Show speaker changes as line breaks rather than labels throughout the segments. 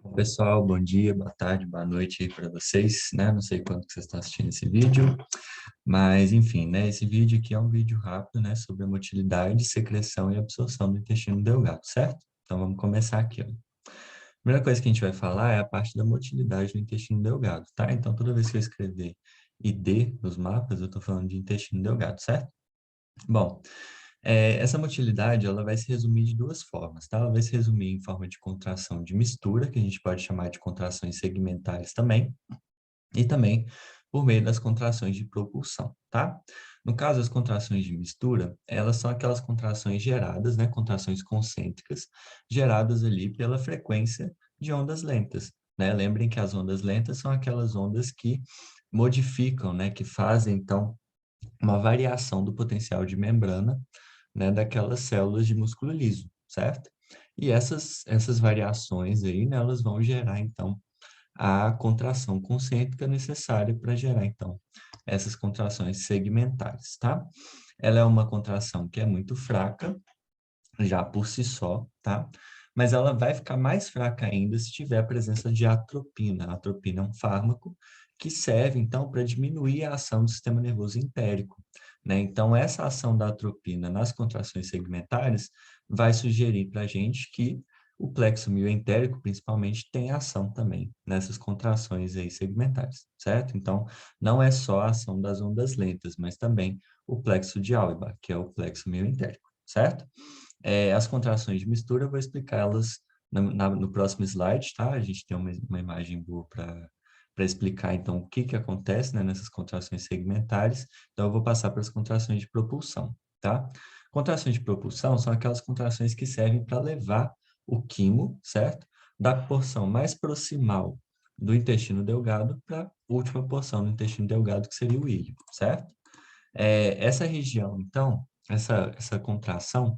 Pessoal, bom dia, boa tarde, boa noite aí para vocês, né? Não sei quando que vocês estão assistindo esse vídeo, mas enfim, né? Esse vídeo aqui é um vídeo rápido, né? Sobre a motilidade, secreção e absorção do intestino delgado, certo? Então vamos começar aqui, ó. A primeira coisa que a gente vai falar é a parte da motilidade do intestino delgado, tá? Então toda vez que eu escrever ID nos mapas, eu estou falando de intestino delgado, certo? Bom, essa motilidade, ela vai se resumir de duas formas, tá? Ela vai se resumir em forma de contração de mistura, que a gente pode chamar de contrações segmentares também, e também por meio das contrações de propulsão, tá? No caso, as contrações de mistura, elas são aquelas contrações geradas, né? Contrações concêntricas, geradas ali pela frequência de ondas lentas, né? Lembrem que as ondas lentas são aquelas ondas que modificam, né? Que fazem, então, uma variação do potencial de membrana, né, daquelas células de músculo liso, certo? E essas variações aí, né, elas vão gerar, então, a contração concêntrica necessária para gerar, então, essas contrações segmentares, tá? Ela é uma contração que é muito fraca, já por si só, tá? Mas ela vai ficar mais fraca ainda se tiver a presença de atropina. A atropina é um fármaco que serve, então, para diminuir a ação do sistema nervoso entérico, né? Então, essa ação da atropina nas contrações segmentares vai sugerir para a gente que o plexo mioentérico, principalmente, tem ação também nessas contrações aí segmentares, certo? Então, não é só a ação das ondas lentas, mas também o plexo de Auerbach, que é o plexo mioentérico, certo? As contrações de mistura, eu vou explicá-las no próximo slide, tá? A gente tem uma imagem boa para explicar, então, o que acontece, né, nessas contrações segmentares. Então, eu vou passar para as contrações de propulsão, tá? Contrações de propulsão são aquelas contrações que servem para levar o quimo, certo? Da porção mais proximal do intestino delgado para a última porção do intestino delgado, que seria o ilho, certo? Essa região, então, essa contração,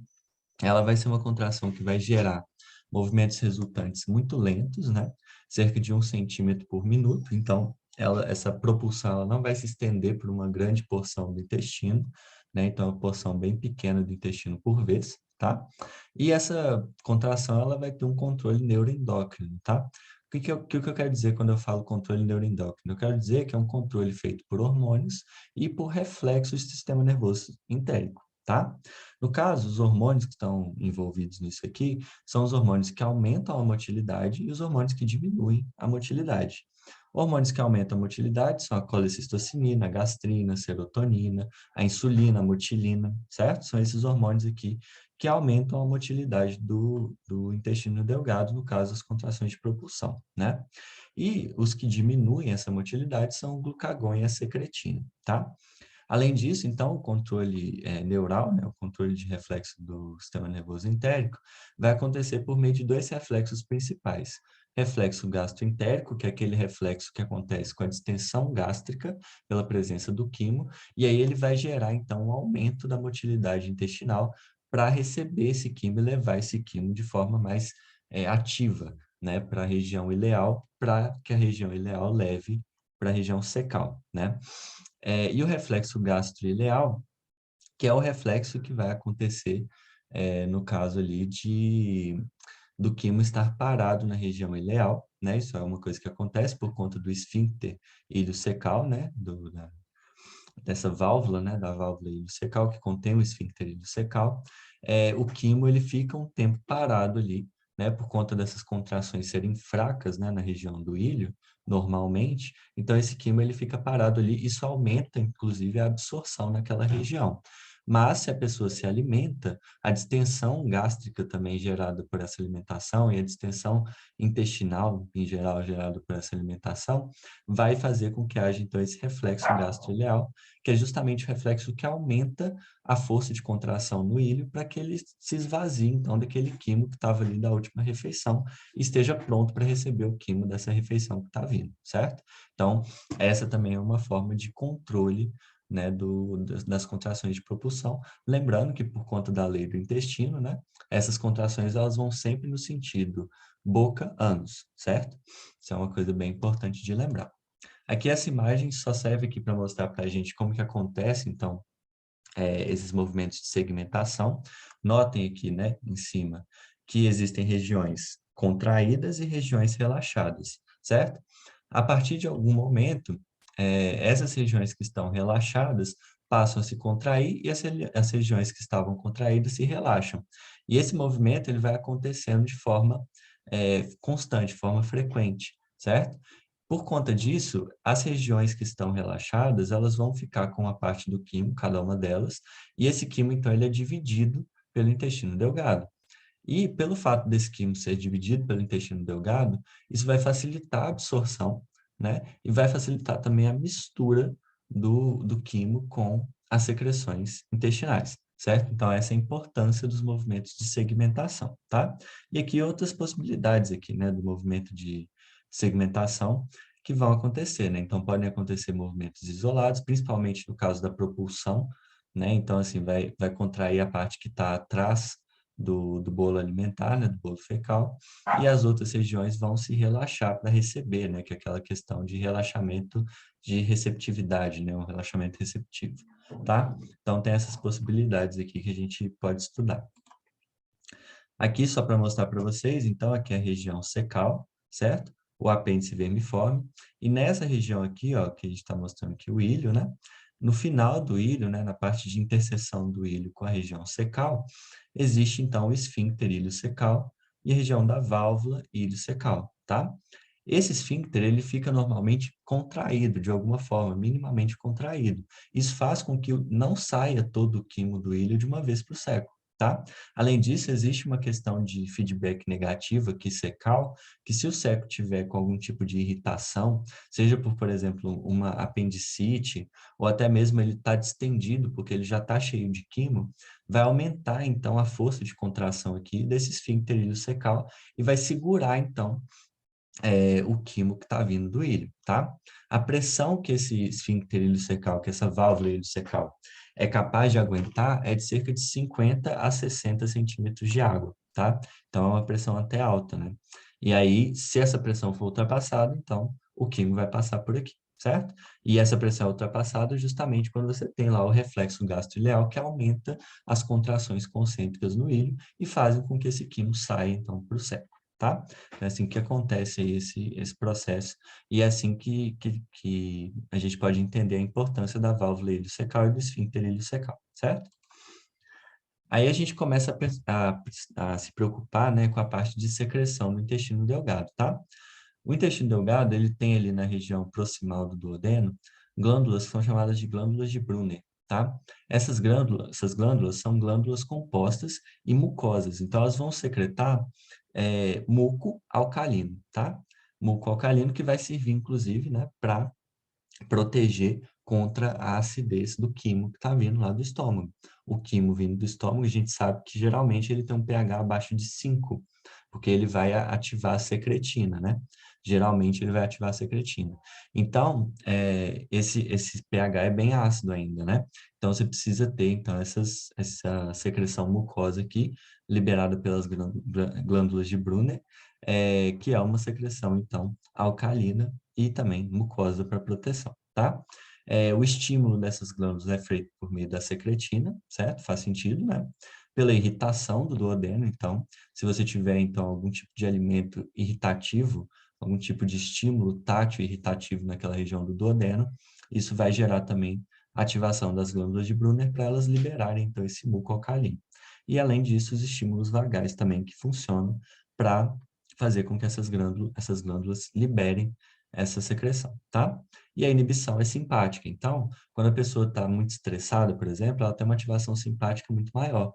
ela vai ser uma contração que vai gerar movimentos resultantes muito lentos, né? Cerca de 1 centímetro por minuto. Então, essa propulsão ela não vai se estender por uma grande porção do intestino, né? Então, é uma porção bem pequena do intestino por vez, tá? E essa contração, ela vai ter um controle neuroendócrino, tá? O que eu quero dizer quando eu falo controle neuroendócrino? Eu quero dizer que é um controle feito por hormônios e por reflexos do sistema nervoso entérico, tá? No caso, os hormônios que estão envolvidos nisso aqui são os hormônios que aumentam a motilidade e os hormônios que diminuem a motilidade. Hormônios que aumentam a motilidade são a colecistocinina, a gastrina, a serotonina, a insulina, a mutilina, certo? São esses hormônios aqui que aumentam a motilidade do intestino delgado, no caso, as contrações de propulsão, né? E os que diminuem essa motilidade são o glucagon e a secretina, tá? Além disso, então, o controle neural, né, o controle de reflexo do sistema nervoso entérico, vai acontecer por meio de dois reflexos principais. Reflexo gastroentérico, que é aquele reflexo que acontece com a distensão gástrica pela presença do quimo, e aí ele vai gerar, então, um aumento da motilidade intestinal para receber esse quimo e levar esse quimo de forma mais ativa, né, para a região ileal, para que a região ileal leve para a região cecal, né? E o reflexo gastroileal, que é o reflexo que vai acontecer no caso ali do quimo estar parado na região ileal, né? Isso é uma coisa que acontece por conta do esfíncter iliocecal, né? Dessa válvula, né? Da válvula iliocecal que contém o esfíncter iliocecal. O quimo ele fica um tempo parado ali, né? Por conta dessas contrações serem fracas, né? Na região do ilho, normalmente. Então esse quimo ele fica parado ali. Isso aumenta, inclusive, a absorção naquela região. Mas se a pessoa se alimenta, a distensão gástrica também gerada por essa alimentação e a distensão intestinal, em geral, gerada por essa alimentação, vai fazer com que haja, então, esse reflexo gastroileal, que é justamente o reflexo que aumenta a força de contração no ilho para que ele se esvazie, então, daquele quimo que estava ali da última refeição e esteja pronto para receber o quimo dessa refeição que está vindo, certo? Então, essa também é uma forma de controle, né, das contrações de propulsão, lembrando que por conta da lei do intestino, né, essas contrações elas vão sempre no sentido boca-ânus, certo? Isso é uma coisa bem importante de lembrar. Aqui essa imagem só serve aqui para mostrar para a gente como que acontece, então, esses movimentos de segmentação. Notem aqui, né, em cima, que existem regiões contraídas e regiões relaxadas, certo? A partir de algum momento, essas regiões que estão relaxadas passam a se contrair e as regiões que estavam contraídas se relaxam. E esse movimento ele vai acontecendo de forma constante, de forma frequente, certo? Por conta disso, as regiões que estão relaxadas, elas vão ficar com a parte do quimo, cada uma delas, e esse quimo, então, ele é dividido pelo intestino delgado. E pelo fato desse quimo ser dividido pelo intestino delgado, isso vai facilitar a absorção, né? E vai facilitar também a mistura do quimo com as secreções intestinais, certo? Então, essa é a importância dos movimentos de segmentação, tá? E aqui outras possibilidades aqui, né, do movimento de segmentação que vão acontecer, né? Então, podem acontecer movimentos isolados, principalmente no caso da propulsão, né? Então, assim, vai contrair a parte que está atrás do bolo alimentar, né, do bolo fecal, e as outras regiões vão se relaxar para receber, né, que é aquela questão de relaxamento de receptividade, né, um relaxamento receptivo, tá? Então, tem essas possibilidades aqui que a gente pode estudar. Aqui, só para mostrar para vocês, então, aqui é a região cecal, certo? O apêndice vermiforme, e nessa região aqui, ó, que a gente está mostrando aqui o ilho, né? No final do ilho, né, na parte de interseção do ilho com a região cecal, existe então o esfíncter ilho-cecal e a região da válvula ilho-cecal, tá? Esse esfíncter, ele fica normalmente contraído, de alguma forma, minimamente contraído. Isso faz com que não saia todo o quimo do ilho de uma vez para o seco, tá? Além disso, existe uma questão de feedback negativo aqui secal, que se o seco tiver com algum tipo de irritação, seja por exemplo, uma apendicite, ou até mesmo ele está distendido, porque ele já está cheio de quimo, vai aumentar, então, a força de contração aqui desse esfíncter ilho-secal e vai segurar, então, o quimo que está vindo do ilho, tá? A pressão que esse esfíncter ilho-secal, que essa válvula ilho-secal é capaz de aguentar é de cerca de 50 a 60 centímetros de água, tá? Então, é uma pressão até alta, né? E aí, se essa pressão for ultrapassada, então, o quimo vai passar por aqui, certo? E essa pressão é ultrapassada justamente quando você tem lá o reflexo gasto-ileal, que aumenta as contrações concêntricas no ilho e fazem com que esse quimo saia, então, para o seco, tá? É assim que acontece esse processo e é assim que a gente pode entender a importância da válvula ilho-secal e do esfíncter ilho-secal, certo? Aí a gente começa a se preocupar, né, com a parte de secreção do intestino delgado, tá? O intestino delgado, ele tem ali na região proximal do duodeno glândulas que são chamadas de glândulas de Brunner, tá? Essas glândulas são glândulas compostas e mucosas, então elas vão secretar muco alcalino, tá? Muco alcalino que vai servir, inclusive, né, para proteger contra a acidez do quimo que está vindo lá do estômago. O quimo vindo do estômago, a gente sabe que geralmente ele tem um pH abaixo de 5, porque ele vai ativar a secretina, né? Geralmente ele vai ativar a secretina. Então, esse pH é bem ácido ainda, né? Então, você precisa ter, então, essa secreção mucosa aqui, liberada pelas glândulas de Brunner, que é uma secreção, então, alcalina e também mucosa para proteção, tá? O estímulo dessas glândulas é feito por meio da secretina, certo? Faz sentido, né? Pela irritação do duodeno, então, se você tiver, então, algum tipo de alimento irritativo, algum tipo de estímulo tátil irritativo naquela região do duodeno, isso vai gerar também ativação das glândulas de Brunner para elas liberarem, então, esse muco alcalino. E, além disso, os estímulos vagais também que funcionam para fazer com que essas glândulas liberem essa secreção, tá? E a inibição é simpática. Então, quando a pessoa está muito estressada, por exemplo, ela tem uma ativação simpática muito maior.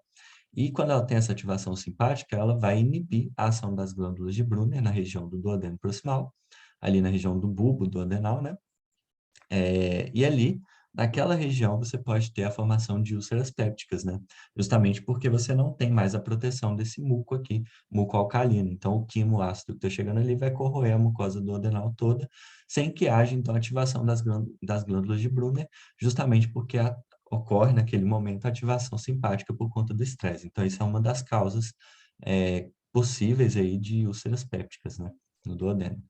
E quando ela tem essa ativação simpática, ela vai inibir a ação das glândulas de Brunner na região do duodeno proximal, ali na região do bulbo duodenal, né? E ali, naquela região, você pode ter a formação de úlceras pépticas, né? Justamente porque você não tem mais a proteção desse muco aqui, muco alcalino. Então, o quimo ácido que está chegando ali vai corroer a mucosa duodenal toda, sem que haja, então, ativação das glândulas de Brunner, justamente porque ocorre, naquele momento, a ativação simpática por conta do estresse. Então, isso é uma das causas possíveis aí de úlceras pépticas, né? No duodeno.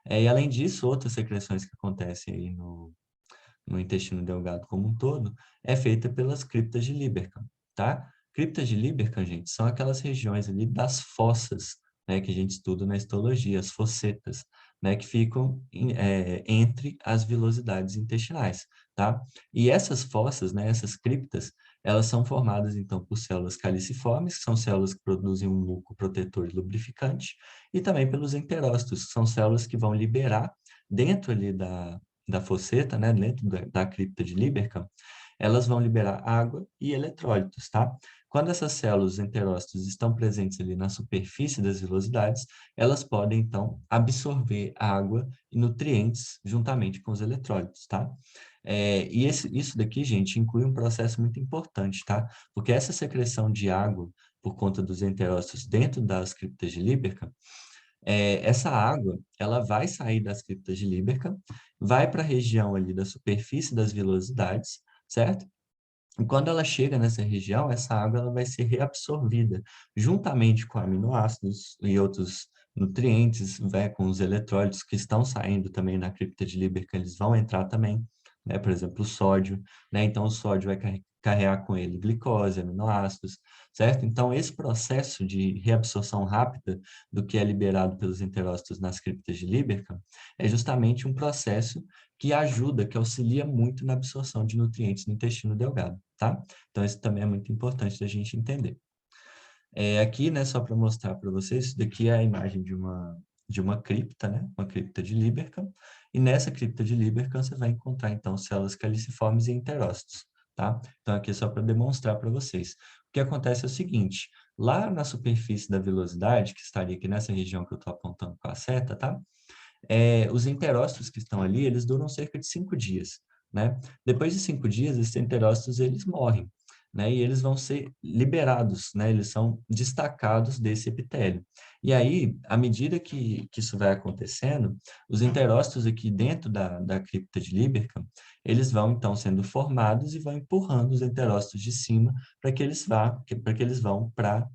E além disso, outras secreções que acontecem aí no intestino delgado como um todo, é feita pelas criptas de Lieberkühn, tá? Criptas de Lieberkühn, gente, são aquelas regiões ali das fossas né, que a gente estuda na histologia, as fossetas, né, que ficam entre as vilosidades intestinais, tá? E essas fossas, né, essas criptas, elas são formadas, então, por células caliciformes, que são células que produzem um muco protetor e lubrificante, e também pelos enterócitos, que são células que vão liberar dentro ali da fosseta, né, dentro da cripta de Lieberkühn, elas vão liberar água e eletrólitos, tá? Quando essas células enterócitos estão presentes ali na superfície das vilosidades, elas podem, então, absorver água e nutrientes juntamente com os eletrólitos, tá? Isso daqui, gente, inclui um processo muito importante, tá? Porque essa secreção de água por conta dos enterócitos dentro das criptas de Lieberkühn, essa água, ela vai sair das criptas de Lieberkühn, vai para a região ali da superfície das vilosidades, certo? E quando ela chega nessa região, essa água ela vai ser reabsorvida juntamente com aminoácidos e outros nutrientes, né, com os eletrólitos que estão saindo também na cripta de Lieberkühn, eles vão entrar também, né, por exemplo, o sódio, né, então o sódio vai carregar com ele glicose, aminoácidos, certo? Então, esse processo de reabsorção rápida do que é liberado pelos enterócitos nas criptas de Lieberkühn é justamente um processo que ajuda, que auxilia muito na absorção de nutrientes no intestino delgado, tá? Então, isso também é muito importante da gente entender. Aqui, né, só para mostrar para vocês, isso daqui é a imagem de uma cripta, né? Uma cripta de Lieberkühn. E nessa cripta de Lieberkühn você vai encontrar, então, células caliciformes e enterócitos, tá? Então, aqui é só para demonstrar para vocês. O que acontece é o seguinte, lá na superfície da vilosidade, que estaria aqui nessa região que eu estou apontando com a seta, tá? Os enterócitos que estão ali, eles duram cerca de 5 dias, né? Depois de 5 dias, esses enterócitos, eles morrem, né? E eles vão ser liberados, né? Eles são destacados desse epitélio. E aí, à medida que isso vai acontecendo, os enterócitos aqui dentro da cripta de Lieberkühn, eles vão, então, sendo formados e vão empurrando os enterócitos de cima para que eles vão para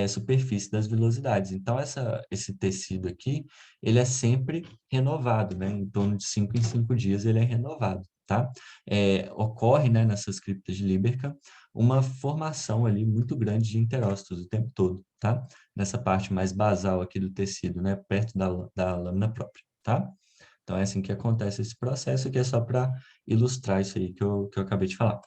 superfície das vilosidades. Então, esse tecido aqui, ele é sempre renovado, né? Em torno de 5 em 5 dias ele é renovado, tá? Ocorre, né, nessas criptas de Lieberkühn, uma formação ali muito grande de enterócitos o tempo todo, tá? Nessa parte mais basal aqui do tecido, né? Perto da lâmina própria, tá? Então, é assim que acontece esse processo, que é só para ilustrar isso aí que eu acabei de falar.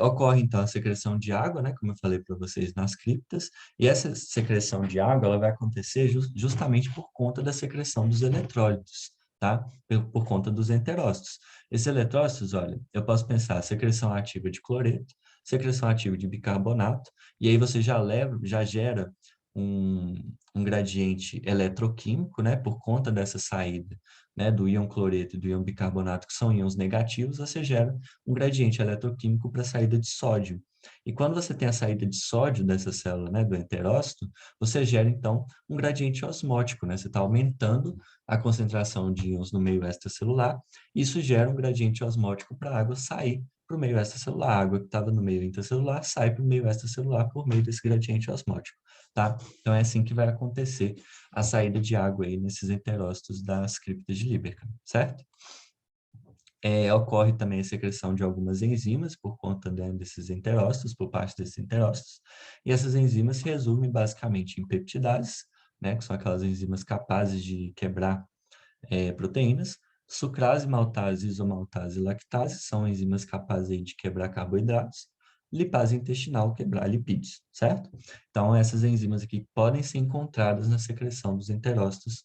Ocorre, então, a secreção de água, né, como eu falei para vocês, nas criptas, e essa secreção de água ela vai acontecer justamente por conta da secreção dos eletrólitos, tá? Por conta dos enterócitos. Esses eletrólitos, olha, eu posso pensar secreção ativa de cloreto, secreção ativa de bicarbonato, e aí você já gera um, um gradiente eletroquímico, né, por conta dessa saída, né, do íon cloreto e do íon bicarbonato, que são íons negativos, você gera um gradiente eletroquímico para a saída de sódio. E quando você tem a saída de sódio dessa célula, né, do enterócito, você gera, então, um gradiente osmótico, né? Você está aumentando a concentração de íons no meio extracelular, e isso gera um gradiente osmótico para a água sair para o meio extracelular. A água que estava no meio intracelular sai para o meio extracelular por meio desse gradiente osmótico, tá? Então, é assim que vai acontecer a saída de água aí nesses enterócitos das criptas de Lieberkühn, certo? Ocorre também a secreção de algumas enzimas por conta, né, desses enterócitos, por parte desses enterócitos, e essas enzimas se resumem basicamente em peptidases, né, que são aquelas enzimas capazes de quebrar proteínas, sucrase, maltase, isomaltase e lactase são enzimas capazes aí de quebrar carboidratos, lipase intestinal, quebrar lipídios, certo? Então, essas enzimas aqui podem ser encontradas na secreção dos enterócitos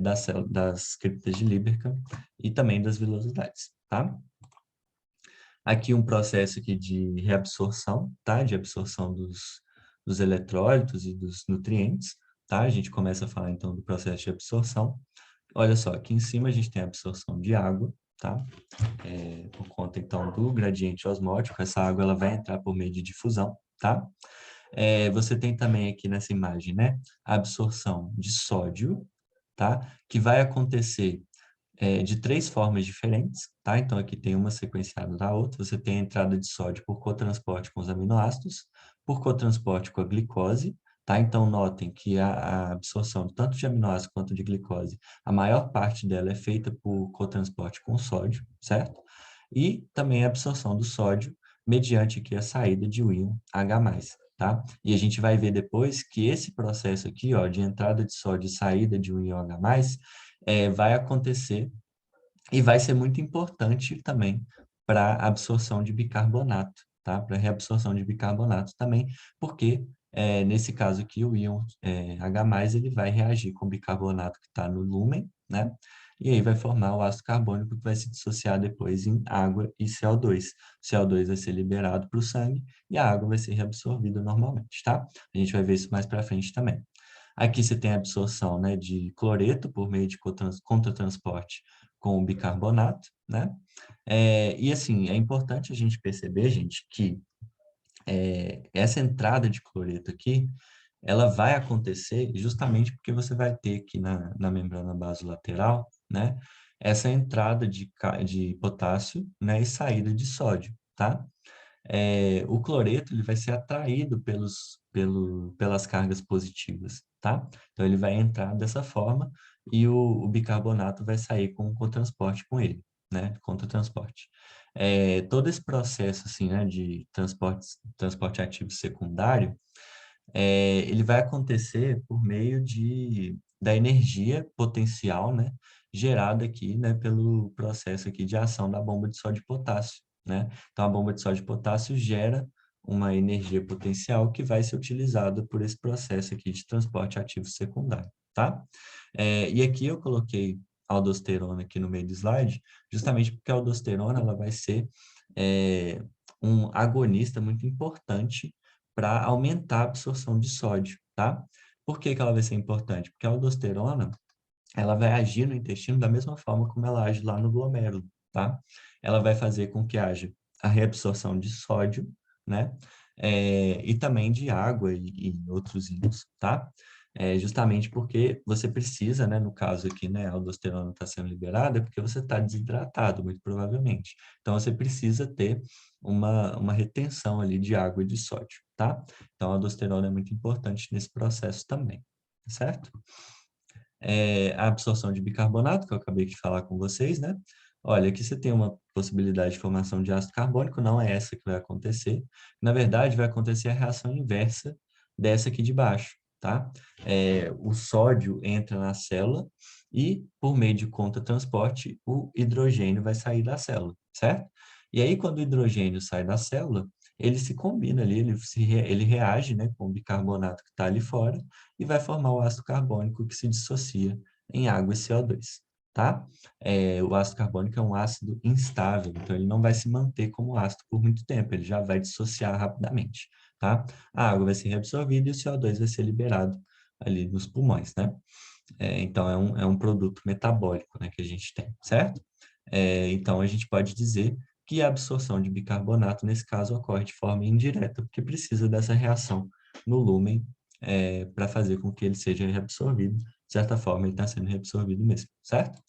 das criptas de Lieberkühn e também das vilosidades, tá? Aqui um processo aqui de reabsorção, tá? De absorção dos eletrólitos e dos nutrientes, tá? A gente começa a falar então do processo de absorção. Olha só, aqui em cima a gente tem a absorção de água, tá? Por conta então do gradiente osmótico, essa água ela vai entrar por meio de difusão, tá? Você tem também aqui nessa imagem, né? A absorção de sódio, tá? Que vai acontecer de 3 formas diferentes, tá? Então, aqui tem uma sequenciada da outra. Você tem a entrada de sódio por cotransporte com os aminoácidos, por cotransporte com a glicose, tá? Então, notem que a absorção tanto de aminoácido quanto de glicose, a maior parte dela é feita por cotransporte com sódio, certo? E também a absorção do sódio mediante aqui a saída de um íon H+, tá? E a gente vai ver depois que esse processo aqui, ó, de entrada de sódio e saída de um íon H+, vai acontecer e vai ser muito importante também para a absorção de bicarbonato, tá? Para reabsorção de bicarbonato também, porque nesse caso aqui o íon H+, ele vai reagir com o bicarbonato que está no lúmen, né? E aí vai formar o ácido carbônico que vai se dissociar depois em água e CO2. O CO2 vai ser liberado para o sangue e a água vai ser reabsorvida normalmente, tá? A gente vai ver isso mais para frente também. Aqui você tem a absorção, né, de cloreto por meio de contratransporte com o bicarbonato, né? E assim, é importante a gente perceber, gente, que essa entrada de cloreto aqui, ela vai acontecer justamente porque você vai ter aqui na membrana basolateral, né, essa entrada de potássio, né, e saída de sódio, tá? O cloreto ele vai ser atraído pelas cargas positivas, tá? Então, ele vai entrar dessa forma e o bicarbonato vai sair com o cotransporte com ele, né? Contra-transporte. Todo esse processo, assim, né, de transporte ativo secundário, ele vai acontecer por meio da energia potencial, né, gerada aqui, né, pelo processo aqui de ação da bomba de sódio e potássio, né? Então, a bomba de sódio e potássio gera uma energia potencial que vai ser utilizada por esse processo aqui de transporte ativo secundário, tá? E aqui eu coloquei a aldosterona aqui no meio do slide, justamente porque a aldosterona ela vai ser um agonista muito importante para aumentar a absorção de sódio, tá? Por que que ela vai ser importante? Porque a aldosterona, ela vai agir no intestino da mesma forma como ela age lá no glomérulo, tá? Ela vai fazer com que haja a reabsorção de sódio, né? E também de água e outros íons, tá? Justamente porque você precisa, né? No caso aqui, né? A aldosterona está sendo liberada porque você está desidratado, muito provavelmente. Então, você precisa ter uma retenção ali de água e de sódio, tá? Então, a aldosterona é muito importante nesse processo também, certo? A absorção de bicarbonato, que eu acabei de falar com vocês, né? Olha, aqui você tem uma possibilidade de formação de ácido carbônico, não é essa que vai acontecer. Na verdade, vai acontecer a reação inversa dessa aqui de baixo, tá? O sódio entra na célula e, por meio de contratransporte, o hidrogênio vai sair da célula, certo? E aí, quando o hidrogênio sai da célula, ele se combina ali, ele reage, né, com o bicarbonato que está ali fora, e vai formar o ácido carbônico que se dissocia em água e CO2, tá? O ácido carbônico é um ácido instável, então ele não vai se manter como ácido por muito tempo, ele já vai dissociar rapidamente, tá? A água vai ser reabsorvida e o CO2 vai ser liberado ali nos pulmões, né? Então é um produto metabólico, né, que a gente tem, certo? Então a gente pode dizer que a absorção de bicarbonato, nesse caso, ocorre de forma indireta, porque precisa dessa reação no lúmen para fazer com que ele seja reabsorvido. De certa forma, ele está sendo reabsorvido mesmo, certo?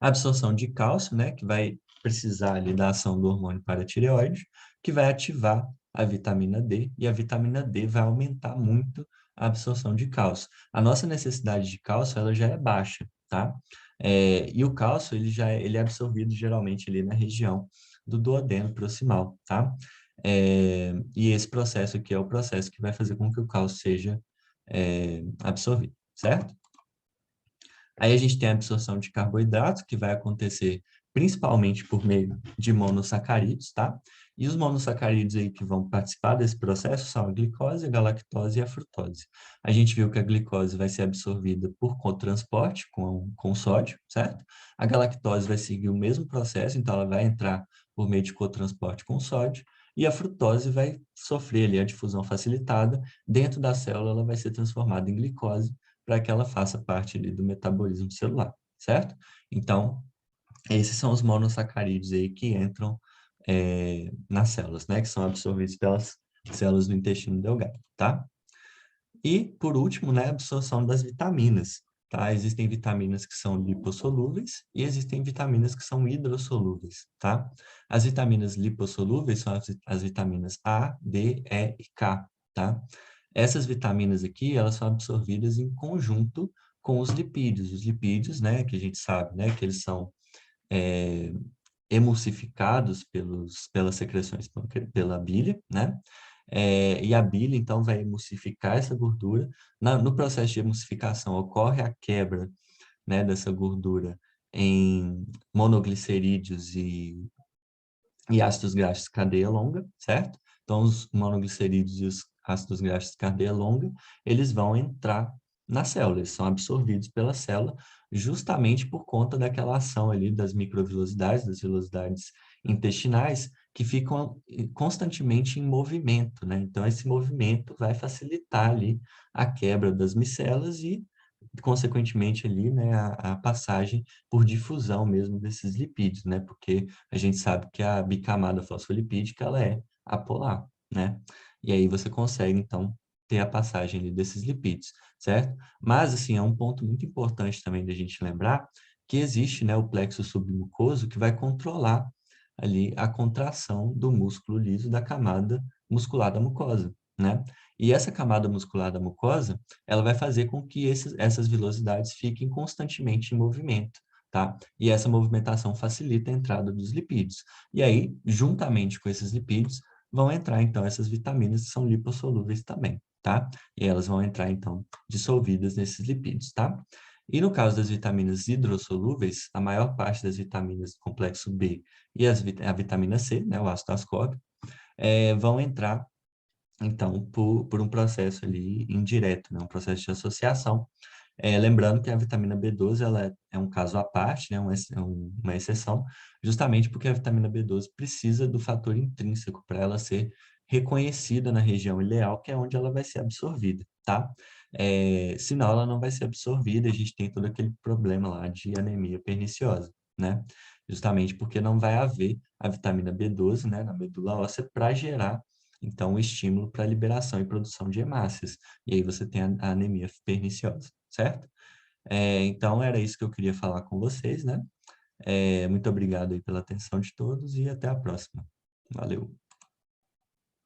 A absorção de cálcio, né, que vai precisar ali da ação do hormônio paratireoide, que vai ativar a vitamina D, e a vitamina D vai aumentar muito a absorção de cálcio. A nossa necessidade de cálcio, ela já é baixa, tá? E o cálcio, ele é absorvido geralmente ali na região do duodeno proximal, tá? E esse processo aqui é o processo que vai fazer com que o cálcio seja absorvido, certo? Aí a gente tem a absorção de carboidratos, que vai acontecer principalmente por meio de monossacarídeos, tá? E os monossacarídeos aí que vão participar desse processo são a glicose, a galactose e a frutose. A gente viu que a glicose vai ser absorvida por cotransporte com sódio, certo? A galactose vai seguir o mesmo processo, então ela vai entrar por meio de cotransporte com sódio, e a frutose vai sofrer ali a difusão facilitada. Dentro da célula, ela vai ser transformada em glicose, para que ela faça parte ali do metabolismo celular, certo? Então, esses são os monossacarídeos aí que entram nas células, né? Que são absorvidos pelas células do intestino delgado, tá? E, por último, né, a absorção das vitaminas, tá? Existem vitaminas que são lipossolúveis e existem vitaminas que são hidrossolúveis, tá? As vitaminas lipossolúveis são as vitaminas A, D, E e K, tá? Essas vitaminas aqui, elas são absorvidas em conjunto com os lipídios. Os lipídios, né, que a gente sabe, né, que eles são emulsificados pelas secreções pela bile, né? E a bile, então, vai emulsificar essa gordura. No processo de emulsificação, ocorre a quebra, né, dessa gordura em monoglicerídeos e ácidos graxos de cadeia longa, certo? Então, os monoglicerídeos e os ácidos graxos de cadeia longa, eles vão entrar na célula, eles são absorvidos pela célula justamente por conta daquela ação ali das microvilosidades, das velocidades intestinais, que ficam constantemente em movimento, né? Então, esse movimento vai facilitar ali a quebra das micelas e, consequentemente, ali, né, a passagem por difusão mesmo desses lipídios, né? Porque a gente sabe que a bicamada fosfolipídica, ela é apolar, né? E aí você consegue, então, ter a passagem ali desses lipídios, certo? Mas, assim, é um ponto muito importante também da gente lembrar que existe, né, o plexo submucoso que vai controlar ali a contração do músculo liso da camada muscular da mucosa, né? E essa camada muscular da mucosa, ela vai fazer com que essas vilosidades fiquem constantemente em movimento, tá? E essa movimentação facilita a entrada dos lipídios. E aí, juntamente com esses lipídios, vão entrar, então, essas vitaminas que são lipossolúveis também, tá? E elas vão entrar, então, dissolvidas nesses lipídios, tá? E no caso das vitaminas hidrossolúveis, a maior parte das vitaminas do complexo B e a vitamina C, né, o ácido ascórbico, vão entrar, então, por um processo ali indireto, né, um processo de associação. Lembrando que a vitamina B12 ela é um caso à parte, né, uma exceção, justamente porque a vitamina B12 precisa do fator intrínseco para ela ser reconhecida na região ileal, que é onde ela vai ser absorvida, tá? Senão ela não vai ser absorvida, a gente tem todo aquele problema lá de anemia perniciosa, né? Justamente porque não vai haver a vitamina B12, né, na medula óssea para gerar, então, o estímulo para a liberação e produção de hemácias. E aí você tem a anemia perniciosa, certo? Então, era isso que eu queria falar com vocês, né? Muito obrigado aí pela atenção de todos e até a próxima. Valeu!